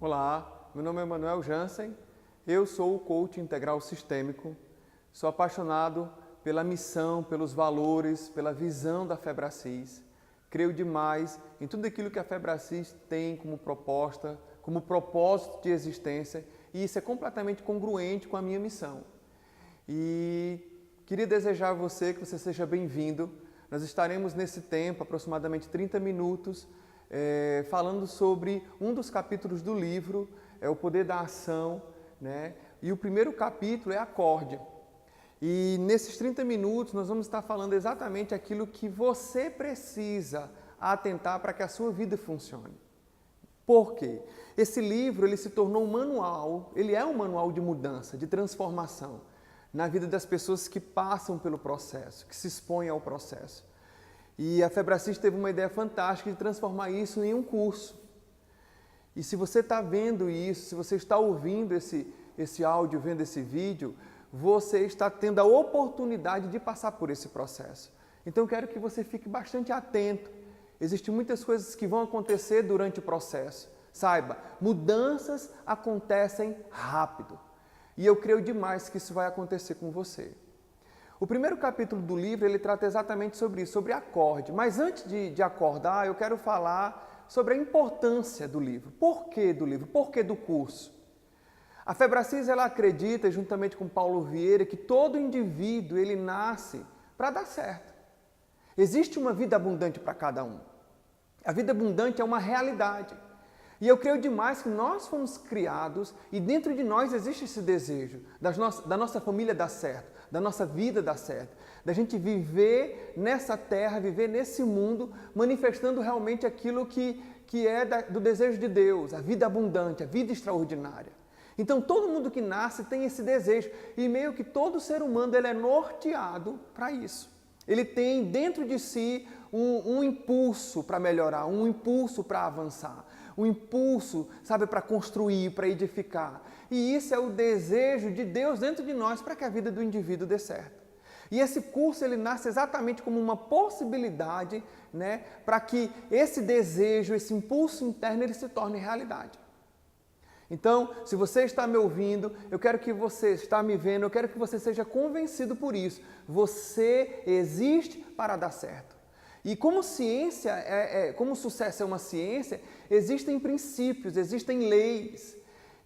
Olá, meu nome é Manuel Jansen, eu sou o coach integral sistêmico, sou apaixonado pela missão, pelos valores, pela visão da Febracis. Creio demais em tudo aquilo que a Febracis tem como proposta, como propósito de existência, e isso é completamente congruente com a minha missão. E queria desejar a você que você seja bem-vindo. Nós estaremos nesse tempo, aproximadamente 30 minutos, falando sobre um dos capítulos do livro, o Poder da Ação, né? E o primeiro capítulo é Acorde. E nesses 30 minutos nós vamos estar falando exatamente aquilo que você precisa atentar para que a sua vida funcione. Por quê? Esse livro ele se tornou um manual, ele é um manual de mudança, de transformação na vida das pessoas que passam pelo processo, que se expõem ao processo. E a Febracis teve uma ideia fantástica de transformar isso em um curso. E se você está vendo isso, se você está ouvindo esse áudio, vendo esse vídeo, você está tendo a oportunidade de passar por esse processo. Então eu quero que você fique bastante atento. Existem muitas coisas que vão acontecer durante o processo. Saiba, mudanças acontecem rápido. E eu creio demais que isso vai acontecer com você. O primeiro capítulo do livro, ele trata exatamente sobre isso, sobre acorde. Mas antes de acordar, eu quero falar sobre a importância do livro. Por que do livro? Por que do curso? A Febracis, ela acredita, juntamente com Paulo Vieira, que todo indivíduo, ele nasce para dar certo. Existe uma vida abundante para cada um. A vida abundante é uma realidade. E eu creio demais que nós fomos criados e dentro de nós existe esse desejo da nossa família dar certo, da nossa vida dar certo, da gente viver nessa terra, viver nesse mundo, manifestando realmente aquilo que é do desejo de Deus, a vida abundante, a vida extraordinária. Então todo mundo que nasce tem esse desejo e meio que todo ser humano ele é norteado para isso. Ele tem dentro de si um impulso para melhorar, um impulso para avançar, um impulso, sabe, para construir, para edificar. E isso é o desejo de Deus dentro de nós para que a vida do indivíduo dê certo. E esse curso ele nasce exatamente como uma possibilidade, né, para que esse desejo, esse impulso interno, ele se torne realidade. Então, se você está me ouvindo, eu quero que você está me vendo, eu quero que você seja convencido por isso. Você existe para dar certo. E como ciência, como sucesso é uma ciência, existem princípios, existem leis.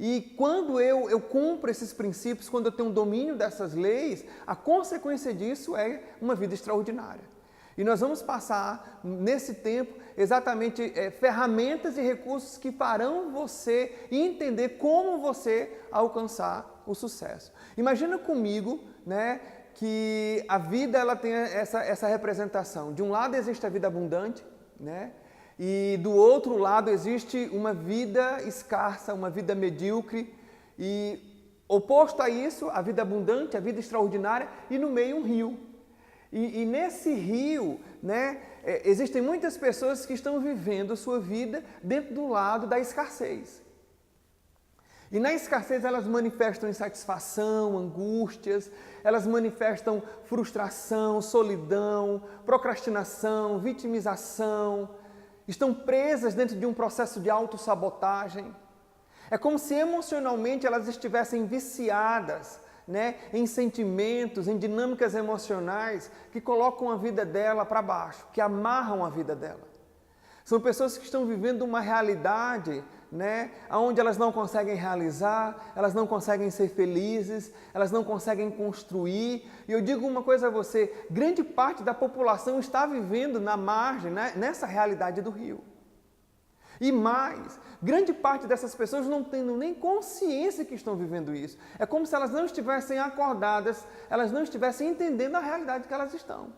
E quando eu cumpro esses princípios, quando eu tenho um domínio dessas leis, a consequência disso é uma vida extraordinária. E nós vamos passar, nesse tempo, exatamente ferramentas e recursos que farão você entender como você alcançar o sucesso. Imagina comigo, né, que a vida ela tem essa representação. De um lado existe a vida abundante, né, e do outro lado existe uma vida escassa, uma vida medíocre, e oposto a isso, a vida abundante, a vida extraordinária, e no meio um rio. E nesse rio, né, existem muitas pessoas que estão vivendo sua vida dentro do lado da escassez. E na escassez elas manifestam insatisfação, angústias, elas manifestam frustração, solidão, procrastinação, vitimização, estão presas dentro de um processo de autossabotagem. É como se emocionalmente elas estivessem viciadas, né, em sentimentos, em dinâmicas emocionais que colocam a vida dela para baixo, que amarram a vida dela. São pessoas que estão vivendo uma realidade, né, onde elas não conseguem realizar, elas não conseguem ser felizes, elas não conseguem construir. E eu digo uma coisa a você, grande parte da população está vivendo na margem, né, nessa realidade do rio. E mais, grande parte dessas pessoas não tendo nem consciência que estão vivendo isso. É como se elas não estivessem acordadas, elas não estivessem entendendo a realidade que elas estão.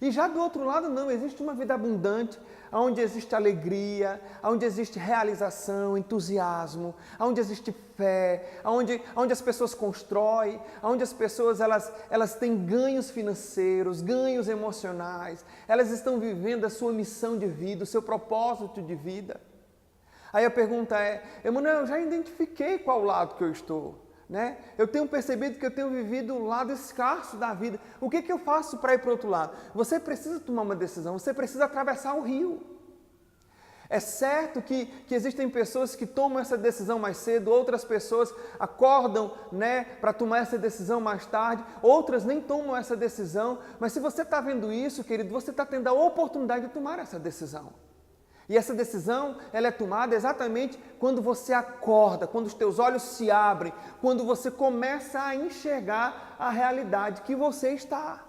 E já do outro lado não, existe uma vida abundante, onde existe alegria, onde existe realização, entusiasmo, onde existe fé, onde as pessoas constroem, onde as pessoas elas têm ganhos financeiros, ganhos emocionais, elas estão vivendo a sua missão de vida, o seu propósito de vida. Aí a pergunta é, Emanuel, eu já identifiquei qual lado que eu estou. Né? Eu tenho percebido que eu tenho vivido o lado escasso da vida. O que eu faço para ir para o outro lado? Você precisa tomar uma decisão, você precisa atravessar o rio. É certo que existem pessoas que tomam essa decisão mais cedo, outras pessoas acordam, né, para tomar essa decisão mais tarde, outras nem tomam essa decisão, mas se você está vendo isso, querido, você está tendo a oportunidade de tomar essa decisão. E essa decisão, ela é tomada exatamente quando você acorda, quando os teus olhos se abrem, quando você começa a enxergar a realidade que você está.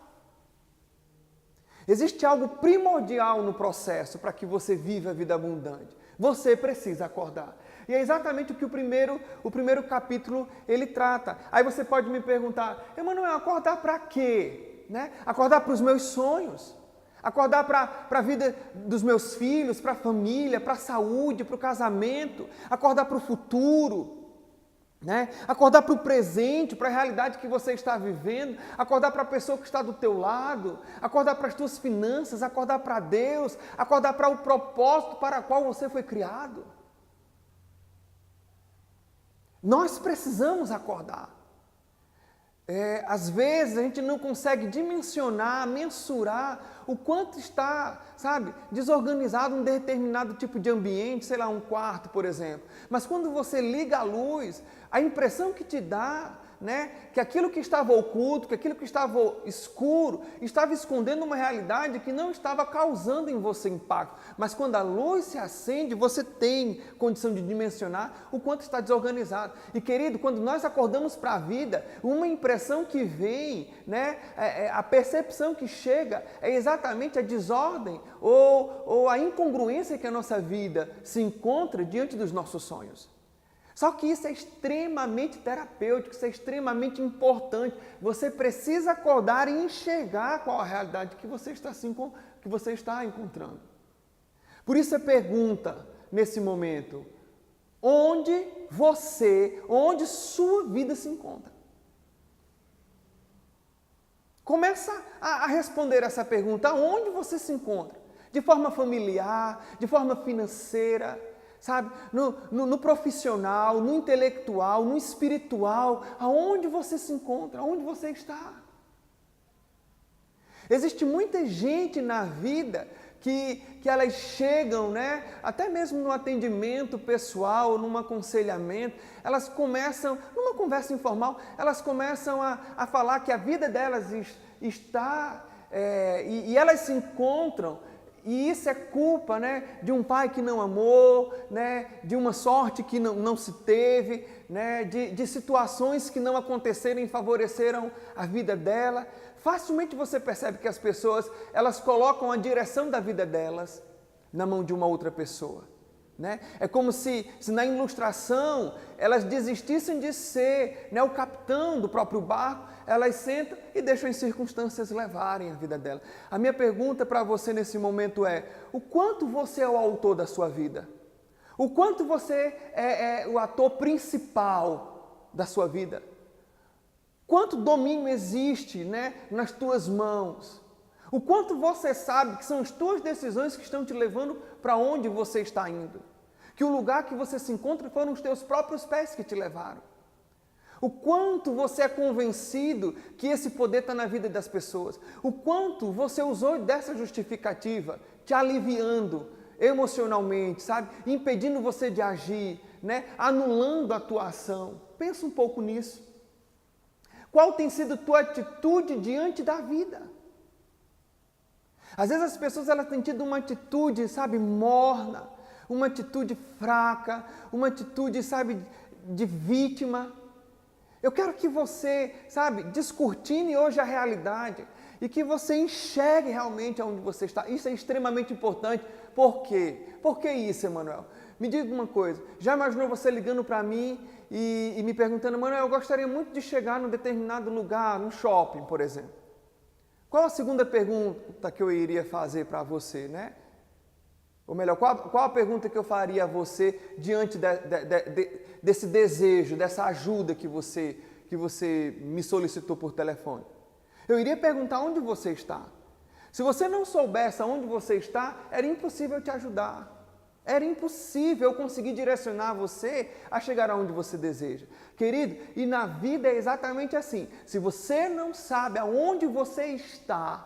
Existe algo primordial no processo para que você viva a vida abundante. Você precisa acordar. E é exatamente o que o primeiro capítulo ele trata. Aí você pode me perguntar, Emanuel, acordar para quê? Né? Acordar para os meus sonhos. Acordar para a vida dos meus filhos, para a família, para a saúde, para o casamento. Acordar para o futuro. Né? Acordar para o presente, para a realidade que você está vivendo, acordar para a pessoa que está do teu lado, acordar para as tuas finanças, acordar para Deus, acordar para o propósito para o qual você foi criado. Nós precisamos acordar. Às vezes a gente não consegue dimensionar, mensurar o quanto está, desorganizado um determinado tipo de ambiente, sei lá, um quarto, por exemplo. Mas quando você liga a luz, a impressão que te dá, né, que aquilo que estava oculto, que aquilo que estava escuro, estava escondendo uma realidade que não estava causando em você impacto. Mas quando a luz se acende, você tem condição de dimensionar o quanto está desorganizado. E querido, quando nós acordamos para a vida, uma impressão que vem, né, a percepção que chega é exatamente a desordem ou a incongruência que a nossa vida se encontra diante dos nossos sonhos. Só que isso é extremamente terapêutico, isso é extremamente importante. Você precisa acordar e enxergar qual a realidade que você está encontrando. Por isso a pergunta nesse momento, onde sua vida se encontra? Começa a responder essa pergunta, onde você se encontra? De forma familiar, de forma financeira, no profissional, no intelectual, no espiritual, aonde você se encontra, aonde você está. Existe muita gente na vida que elas chegam, né, até mesmo no atendimento pessoal, num aconselhamento, elas começam, numa conversa informal, elas começam a falar que a vida delas está, e elas se encontram. E isso é culpa, né, de um pai que não amou, né, de uma sorte que não se teve, né, de situações que não aconteceram e favoreceram a vida dela. Facilmente você percebe que as pessoas, elas colocam a direção da vida delas na mão de uma outra pessoa. Né? É como se na ilustração elas desistissem de ser, né, o capitão do próprio barco, elas sentam e deixam as circunstâncias levarem a vida dela. A minha pergunta para você nesse momento é, o quanto você é o autor da sua vida? O quanto você é o ator principal da sua vida? Quanto domínio existe, né, nas tuas mãos? O quanto você sabe que são as tuas decisões que estão te levando para onde você está indo? Que o lugar que você se encontra foram os teus próprios pés que te levaram. O quanto você é convencido que esse poder está na vida das pessoas. O quanto você usou dessa justificativa, te aliviando emocionalmente, impedindo você de agir, né? Anulando a tua ação. Pensa um pouco nisso. Qual tem sido tua atitude diante da vida? Às vezes as pessoas elas têm tido uma atitude, morna, uma atitude fraca, uma atitude, de vítima. Eu quero que você, descortine hoje a realidade e que você enxergue realmente aonde você está. Isso é extremamente importante. Por quê? Por que isso, Emanuel? Me diga uma coisa, já imaginou você ligando para mim e me perguntando, Emanuel, eu gostaria muito de chegar num determinado lugar, num shopping, por exemplo. Qual a segunda pergunta que eu iria fazer para você, né? Ou melhor, qual a pergunta que eu faria a você diante desse desejo, dessa ajuda que você me solicitou por telefone? Eu iria perguntar onde você está. Se você não soubesse aonde você está, era impossível te ajudar. Era impossível eu conseguir direcionar você a chegar aonde você deseja. Querido, e na vida é exatamente assim. Se você não sabe aonde você está,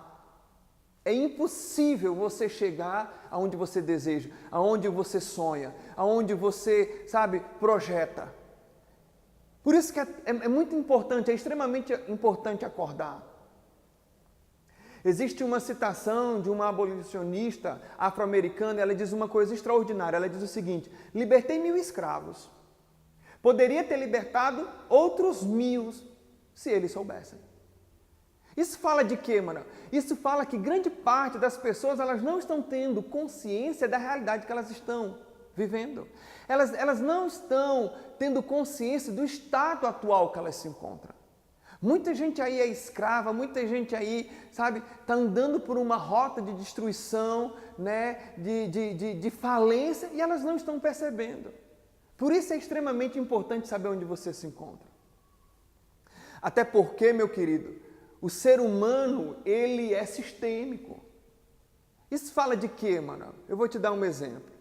É impossível você chegar aonde você deseja, aonde você sonha, aonde você, sabe, projeta. Por isso que é muito importante, é extremamente importante acordar. Existe uma citação de uma abolicionista afro-americana, ela diz uma coisa extraordinária, ela diz o seguinte: libertei 1000 escravos. Poderia ter libertado outros 1000 se eles soubessem. Isso fala de quê, mano? Isso fala que grande parte das pessoas elas não estão tendo consciência da realidade que elas estão vivendo. Elas não estão tendo consciência do estado atual que elas se encontram. Muita gente aí é escrava, muita gente aí, sabe, está andando por uma rota de destruição, né, de falência e elas não estão percebendo. Por isso é extremamente importante saber onde você se encontra. Até porque, meu querido, o ser humano, ele é sistêmico. Isso fala de quê, mano? Eu vou te dar um exemplo.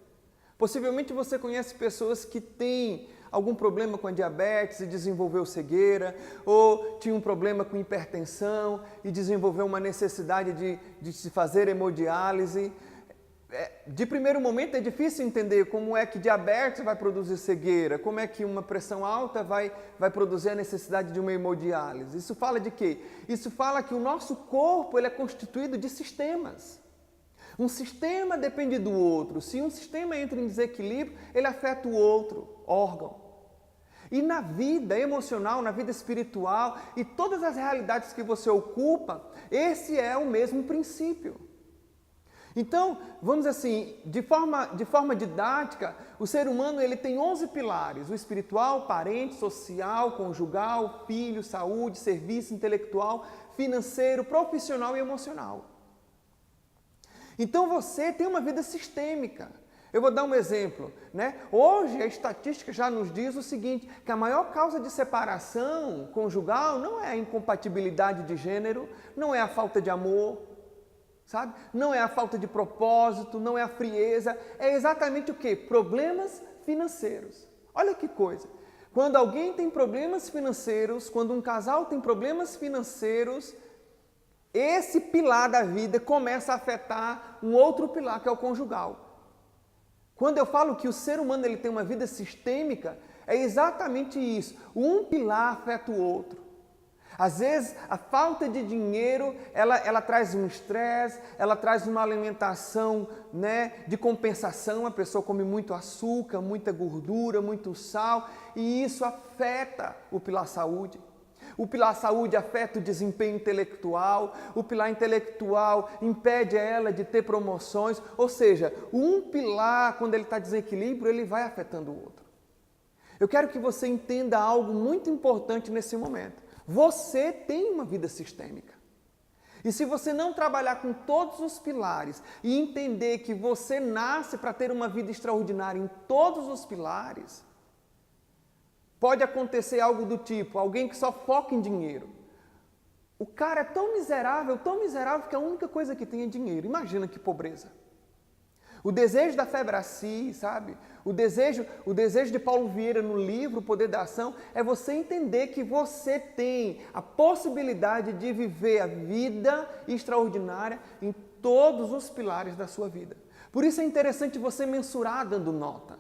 Possivelmente você conhece pessoas que têm algum problema com a diabetes e desenvolveu cegueira, ou tinha um problema com hipertensão e desenvolveu uma necessidade de se fazer hemodiálise. De primeiro momento é difícil entender como é que diabetes vai produzir cegueira, como é que uma pressão alta vai produzir a necessidade de uma hemodiálise. Isso fala de quê? Isso fala que o nosso corpo ele é constituído de sistemas. Um sistema depende do outro. Se um sistema entra em desequilíbrio, ele afeta o outro órgão. E na vida emocional, na vida espiritual e todas as realidades que você ocupa, esse é o mesmo princípio. Então, vamos assim, de forma didática, o ser humano ele tem 11 pilares: o espiritual, parente, social, conjugal, filho, saúde, serviço, intelectual, financeiro, profissional e emocional. Então você tem uma vida sistêmica. Eu vou dar um exemplo, né? Hoje a estatística já nos diz o seguinte, que a maior causa de separação conjugal não é a incompatibilidade de gênero, não é a falta de amor, sabe? Não é a falta de propósito, não é a frieza, é exatamente o quê? Problemas financeiros. Olha que coisa. Quando alguém tem problemas financeiros, quando um casal tem problemas financeiros, esse pilar da vida começa a afetar um outro pilar, que é o conjugal. Quando eu falo que o ser humano ele tem uma vida sistêmica, é exatamente isso. Um pilar afeta o outro. Às vezes, a falta de dinheiro, ela traz um estresse, ela traz uma alimentação, né, de compensação. A pessoa come muito açúcar, muita gordura, muito sal, e isso afeta o pilar saúde. O pilar saúde afeta o desempenho intelectual, o pilar intelectual impede ela de ter promoções, ou seja, um pilar, quando ele está em desequilíbrio, ele vai afetando o outro. Eu quero que você entenda algo muito importante nesse momento. Você tem uma vida sistêmica. E se você não trabalhar com todos os pilares e entender que você nasce para ter uma vida extraordinária em todos os pilares, pode acontecer algo do tipo, alguém que só foca em dinheiro. O cara é tão miserável que a única coisa que tem é dinheiro. Imagina que pobreza. O desejo da Febraci, sabe? O desejo de Paulo Vieira no livro O Poder da Ação é você entender que você tem a possibilidade de viver a vida extraordinária em todos os pilares da sua vida. Por isso é interessante você mensurar dando nota.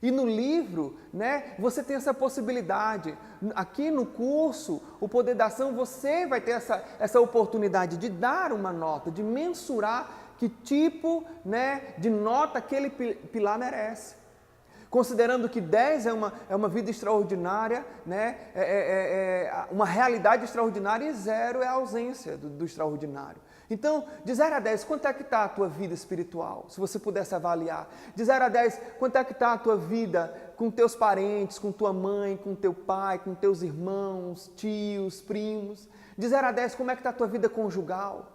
E no livro, né, você tem essa possibilidade. Aqui no curso, O Poder da Ação, você vai ter essa oportunidade de dar uma nota, de mensurar que tipo, né, de nota aquele pilar merece. Considerando que 10 é uma vida extraordinária, né, uma realidade extraordinária, e 0 é a ausência do extraordinário. Então, de 0 a 10, quanto é que está a tua vida espiritual? Se você pudesse avaliar. De 0 a 10, quanto é que está a tua vida com teus parentes, com tua mãe, com teu pai, com teus irmãos, tios, primos? De 0 a 10, como é que está a tua vida conjugal?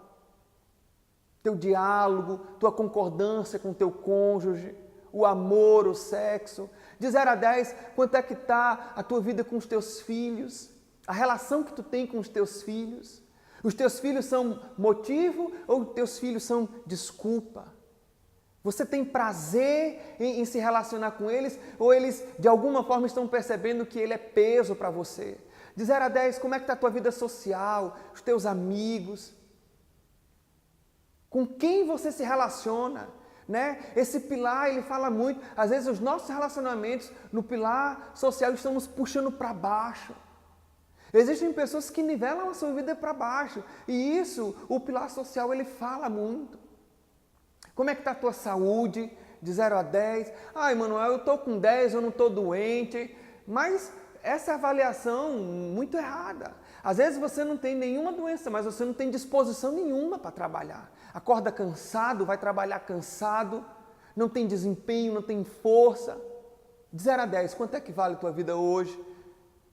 Teu diálogo, tua concordância com teu cônjuge, o amor, o sexo. De 0 a 10, quanto é que está a tua vida com os teus filhos? A relação que tu tem com os teus filhos? Os teus filhos são motivo ou os teus filhos são desculpa? Você tem prazer em se relacionar com eles ou eles de alguma forma estão percebendo que ele é peso para você? De 0 a 10, como é que está a tua vida social, os teus amigos? Com quem você se relaciona, né? Esse pilar, ele fala muito. Às vezes os nossos relacionamentos no pilar social estamos puxando para baixo. Existem pessoas que nivelam a sua vida para baixo. E isso, o pilar social, ele fala muito. Como é que está a tua saúde? De 0 a 10. Ah, Emanuel, eu estou com 10, eu não estou doente. Mas essa é a avaliação muito errada. Às vezes você não tem nenhuma doença, mas você não tem disposição nenhuma para trabalhar. Acorda cansado, vai trabalhar cansado, não tem desempenho, não tem força. De 0 a 10, quanto é que vale a tua vida hoje?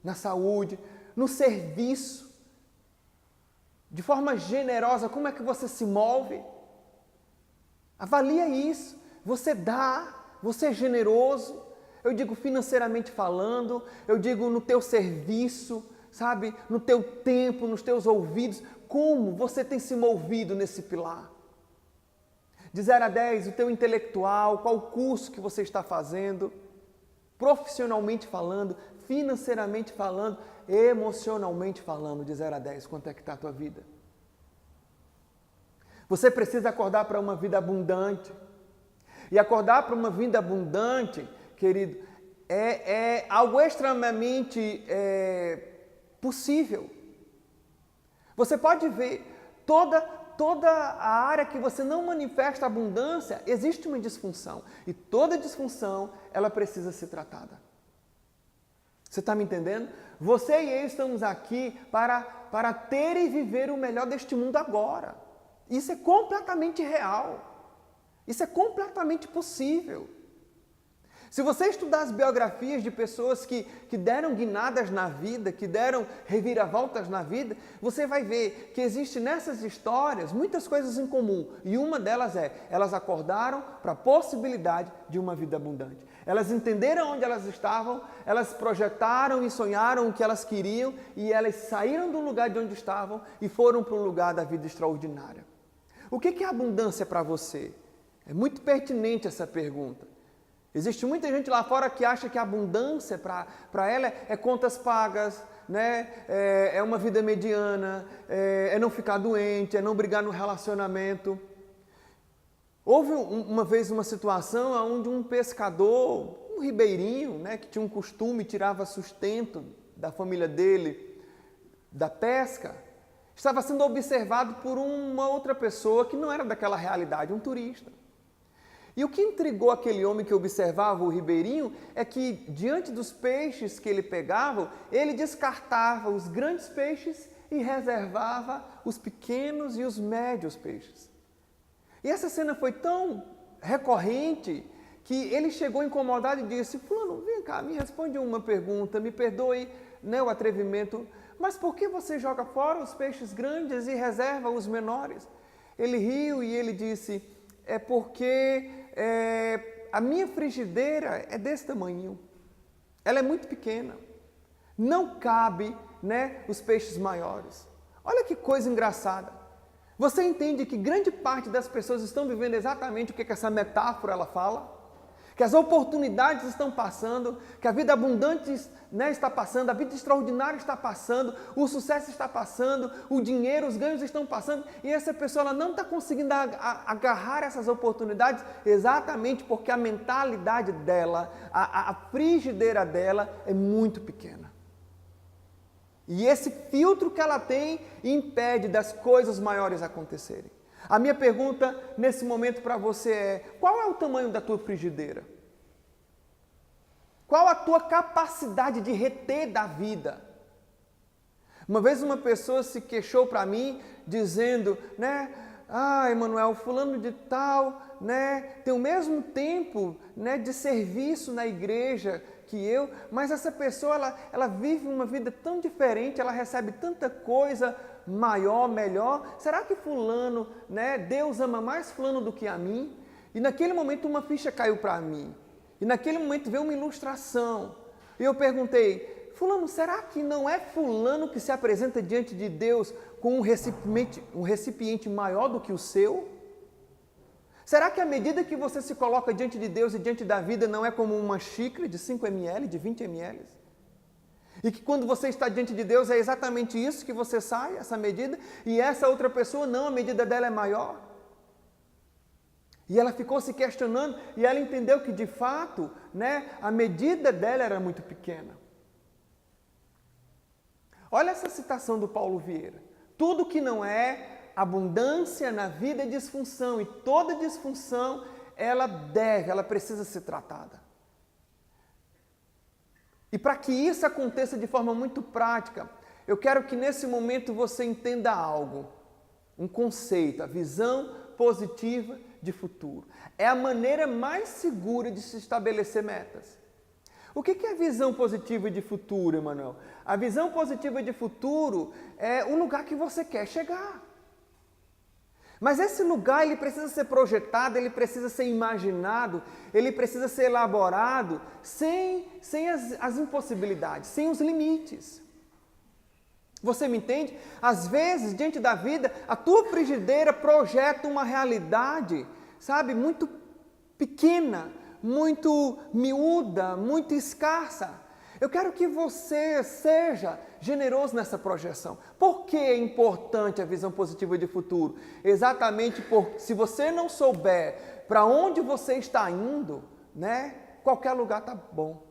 Na saúde, no serviço. De forma generosa, como é que você se move? Avalia isso. Você dá, você é generoso. Eu digo financeiramente falando, eu digo no teu serviço, sabe? No teu tempo, nos teus ouvidos. Como você tem se movido nesse pilar? De 0 a 10, o teu intelectual, qual o curso que você está fazendo? Profissionalmente falando, financeiramente falando, emocionalmente falando, de 0 a 10, quanto é que está a tua vida? Você precisa acordar para uma vida abundante. E acordar para uma vida abundante, querido, é algo extremamente possível. Você pode ver, toda a área que você não manifesta abundância, existe uma disfunção. E toda disfunção, ela precisa ser tratada. Você está me entendendo? Você e eu estamos aqui para ter e viver o melhor deste mundo agora. Isso é completamente real. Isso é completamente possível. Se você estudar as biografias de pessoas que deram guinadas na vida, que deram reviravoltas na vida, você vai ver que existe nessas histórias muitas coisas em comum. E uma delas elas acordaram para a possibilidade de uma vida abundante. Elas entenderam onde elas estavam, elas projetaram e sonharam o que elas queriam e elas saíram do lugar de onde estavam e foram para um lugar da vida extraordinária. O que é abundância para você? É muito pertinente essa pergunta. Existe muita gente lá fora que acha que a abundância para ela é contas pagas, né? É uma vida mediana, é não ficar doente, é não brigar no relacionamento. Houve uma vez uma situação onde um pescador, um ribeirinho, né, que tinha um costume, tirava sustento da família dele da pesca, estava sendo observado por uma outra pessoa que não era daquela realidade, um turista. E o que intrigou aquele homem que observava o ribeirinho é que, diante dos peixes que ele pegava, ele descartava os grandes peixes e reservava os pequenos e os médios peixes. E essa cena foi tão recorrente que ele chegou incomodado e disse: Fulano, vem cá, me responde uma pergunta, me perdoe, né, o atrevimento, mas por que você joga fora os peixes grandes e reserva os menores? Ele riu e ele disse: é porque a minha frigideira é desse tamanho, ela é muito pequena, não cabe, né, os peixes maiores. Olha que coisa engraçada. Você entende que grande parte das pessoas estão vivendo exatamente o que essa metáfora ela fala? Que as oportunidades estão passando, que a vida abundante, né, está passando, a vida extraordinária está passando, o sucesso está passando, o dinheiro, os ganhos estão passando, e essa pessoa ela não está conseguindo agarrar essas oportunidades exatamente porque a mentalidade dela, a frigideira dela é muito pequena. E esse filtro que ela tem impede das coisas maiores acontecerem. A minha pergunta nesse momento para você é: qual é o tamanho da tua frigideira? Qual a tua capacidade de reter da vida? Uma vez uma pessoa se queixou para mim dizendo, né, Emanuel, fulano de tal, né, tem o mesmo tempo, né, de serviço na igreja que eu, mas essa pessoa ela vive uma vida tão diferente, ela recebe tanta coisa maior, melhor. Será que fulano, né, Deus ama mais fulano do que a mim? E naquele momento uma ficha caiu para mim. E naquele momento veio uma ilustração. E eu perguntei: fulano, será que não é fulano que se apresenta diante de Deus com um recipiente maior do que o seu? Será que à medida que você se coloca diante de Deus e diante da vida não é como uma xícara de 5 ml, de 20 ml? E que quando você está diante de Deus é exatamente isso que você sai, essa medida, e essa outra pessoa não, a medida dela é maior? E ela ficou se questionando e ela entendeu que, de fato, né, a medida dela era muito pequena. Olha essa citação do Paulo Vieira. Tudo que não é abundância na vida é disfunção, e toda disfunção ela precisa ser tratada. E para que isso aconteça de forma muito prática, eu quero que nesse momento você entenda algo, um conceito, a visão positiva de futuro. É a maneira mais segura de se estabelecer metas. O que é a visão positiva de futuro, Emanuel? A visão positiva de futuro é o lugar que você quer chegar. Mas esse lugar ele precisa ser projetado, ele precisa ser imaginado, ele precisa ser elaborado sem as impossibilidades, sem os limites. Você me entende? Às vezes, diante da vida, a tua frigideira projeta uma realidade, sabe, muito pequena, muito miúda, muito escassa. Eu quero que você seja generoso nessa projeção. Por que é importante a visão positiva de futuro? Exatamente porque se você não souber para onde você está indo, né, qualquer lugar está bom.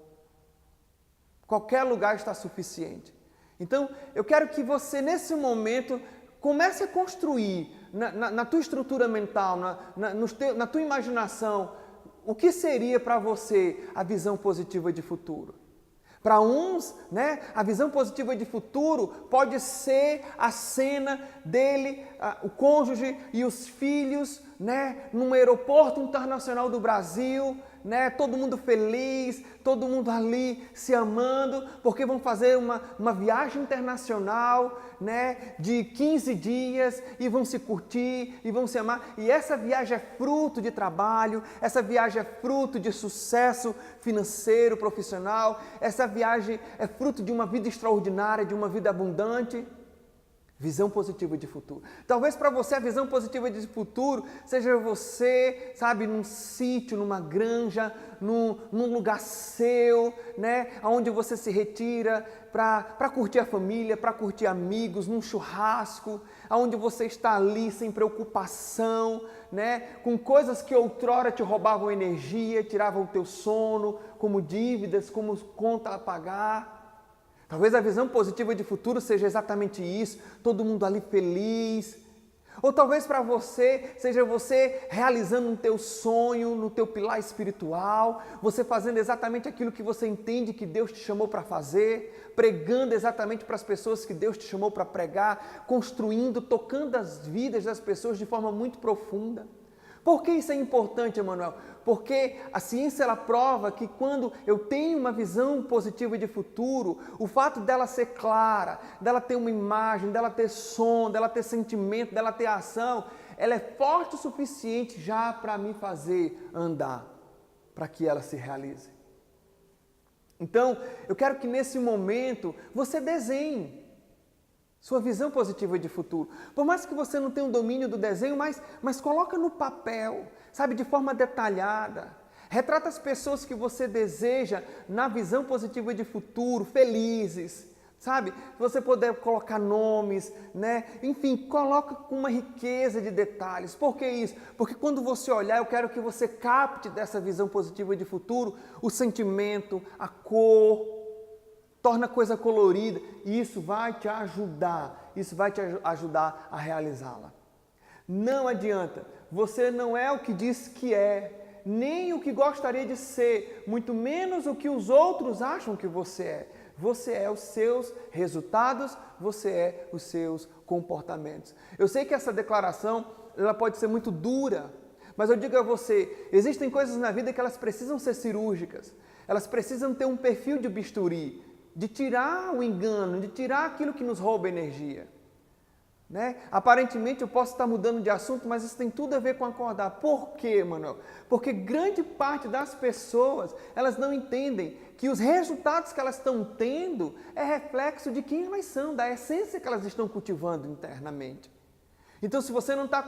Qualquer lugar está suficiente. Então, eu quero que você, nesse momento, comece a construir na tua estrutura mental, na tua imaginação, o que seria para você a visão positiva de futuro. Para uns, né, a visão positiva de futuro pode ser a cena dele, o cônjuge e os filhos, né, num aeroporto internacional do Brasil, né, todo mundo feliz, todo mundo ali se amando, porque vão fazer uma viagem internacional, né, de 15 dias e vão se curtir e vão se amar. E essa viagem é fruto de trabalho, essa viagem é fruto de sucesso financeiro, profissional, essa viagem é fruto de uma vida extraordinária, de uma vida abundante. Visão positiva de futuro. Talvez para você a visão positiva de futuro seja você, sabe, num sítio, numa granja, num lugar seu, né, onde você se retira para curtir a família, para curtir amigos, num churrasco, onde você está ali sem preocupação, né, com coisas que outrora te roubavam energia, tiravam o teu sono, como dívidas, como conta a pagar. Talvez a visão positiva de futuro seja exatamente isso, todo mundo ali feliz. Ou talvez para você, seja você realizando um teu sonho, no teu pilar espiritual, você fazendo exatamente aquilo que você entende que Deus te chamou para fazer, pregando exatamente para as pessoas que Deus te chamou para pregar, construindo, tocando as vidas das pessoas de forma muito profunda. Por que isso é importante, Emanuel? Porque a ciência ela prova que quando eu tenho uma visão positiva de futuro, o fato dela ser clara, dela ter uma imagem, dela ter som, dela ter sentimento, dela ter ação, ela é forte o suficiente já para me fazer andar, para que ela se realize. Então, eu quero que nesse momento você desenhe sua visão positiva de futuro. Por mais que você não tenha um domínio do desenho, mas coloca no papel, sabe, de forma detalhada. Retrata as pessoas que você deseja na visão positiva de futuro, felizes, sabe? Se você puder colocar nomes, né? Enfim, coloca com uma riqueza de detalhes. Por que isso? Porque quando você olhar, eu quero que você capte dessa visão positiva de futuro o sentimento, a cor, torna a coisa colorida e isso vai te ajudar a realizá-la. Não adianta, você não é o que diz que é, nem o que gostaria de ser, muito menos o que os outros acham que você é. Você é os seus resultados, você é os seus comportamentos. Eu sei que essa declaração ela pode ser muito dura, mas eu digo a você, existem coisas na vida que elas precisam ser cirúrgicas, elas precisam ter um perfil de bisturi, de tirar o engano, de tirar aquilo que nos rouba energia. Né? Aparentemente eu posso estar mudando de assunto, mas isso tem tudo a ver com acordar. Por quê, Manuel? Porque grande parte das pessoas, elas não entendem que os resultados que elas estão tendo é reflexo de quem elas são, da essência que elas estão cultivando internamente. Então, se você não está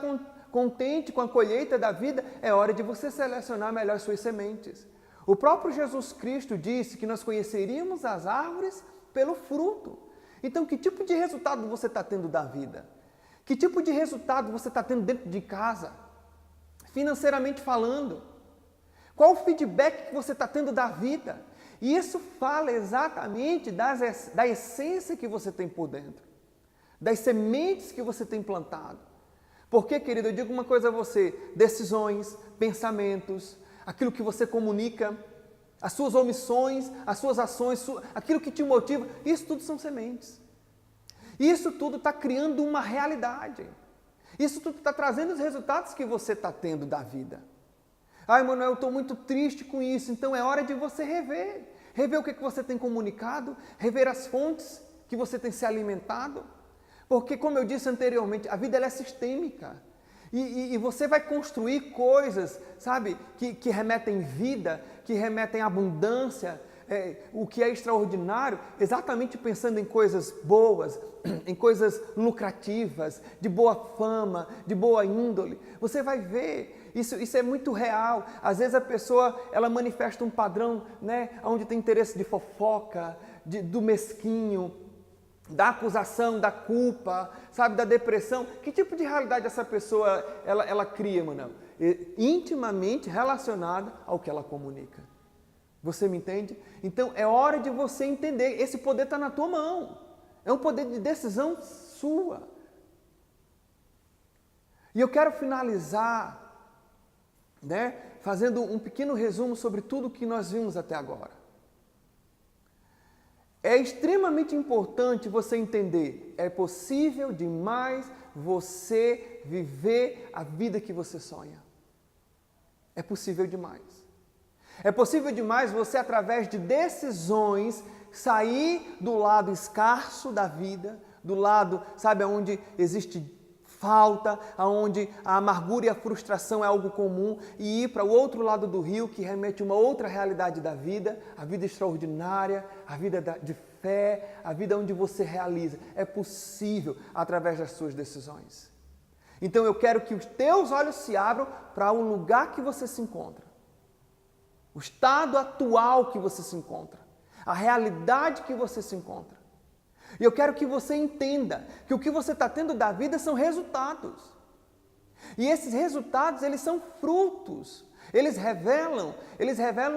contente com a colheita da vida, é hora de você selecionar melhor suas sementes. O próprio Jesus Cristo disse que nós conheceríamos as árvores pelo fruto. Então, que tipo de resultado você está tendo da vida? Que tipo de resultado você está tendo dentro de casa? financeiramente falando? Qual o feedback que você está tendo da vida? E isso fala exatamente da essência que você tem por dentro, das sementes que você tem plantado. Porque, querido, eu digo uma coisa a você: decisões, pensamentos, aquilo que você comunica, as suas omissões, as suas ações, aquilo que te motiva, isso tudo são sementes. Isso tudo está criando uma realidade. Isso tudo está trazendo os resultados que você está tendo da vida. Ah, Emanuel, eu estou muito triste com isso, então é hora de você rever. Rever o que você tem comunicado, rever as fontes que você tem se alimentado. Porque, como eu disse anteriormente, a vida ela é sistêmica. E você vai construir coisas, sabe, que remetem vida, que remetem abundância, o que é extraordinário, exatamente pensando em coisas boas, em coisas lucrativas, de boa fama, de boa índole. Você vai ver, isso é muito real. Às vezes a pessoa ela manifesta um padrão, né, onde tem interesse de fofoca, do mesquinho, da acusação, da culpa, sabe, da depressão. Que tipo de realidade essa pessoa ela cria, Manuel? Intimamente relacionada ao que ela comunica. Você me entende? Então é hora de você entender, esse poder está na tua mão. É um poder de decisão sua. E eu quero finalizar, né, fazendo um pequeno resumo sobre tudo que nós vimos até agora. É extremamente importante você entender, é possível demais você viver a vida que você sonha. É possível demais. É possível demais você, através de decisões, sair do lado escasso da vida, do lado, sabe, onde existe falta, onde a amargura e a frustração é algo comum, e ir para o outro lado do rio, que remete a uma outra realidade da vida, a vida extraordinária, a vida de fé, a vida onde você realiza. É possível através das suas decisões. Então eu quero que os teus olhos se abram para o lugar que você se encontra. O estado atual que você se encontra, a realidade que você se encontra. E eu quero que você entenda que o que você está tendo da vida são resultados. E esses resultados, eles são frutos. Eles revelam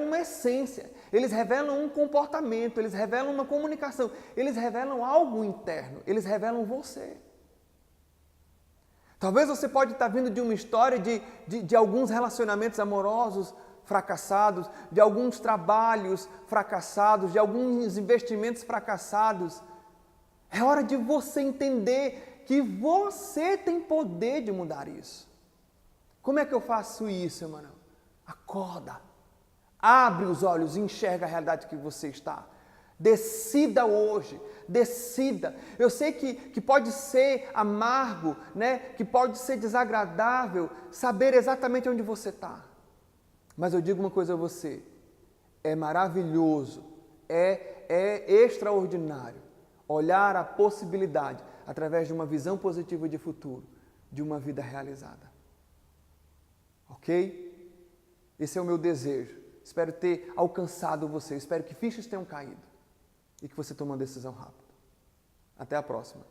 uma essência, eles revelam um comportamento, eles revelam uma comunicação, eles revelam algo interno, eles revelam você. Talvez você pode estar vindo de uma história de alguns relacionamentos amorosos fracassados, de alguns trabalhos fracassados, de alguns investimentos fracassados. É hora de você entender que você tem poder de mudar isso. Como é que eu faço isso, Emanuel? Acorda, abre os olhos e enxerga a realidade que você está. Decida hoje, decida. Eu sei que pode ser amargo, né? Que pode ser desagradável saber exatamente onde você está. Mas eu digo uma coisa a você, é maravilhoso, é extraordinário olhar a possibilidade, através de uma visão positiva de futuro, de uma vida realizada. Ok? Esse é o meu desejo. Espero ter alcançado você, espero que fichas tenham caído e que você tome uma decisão rápida. Até a próxima.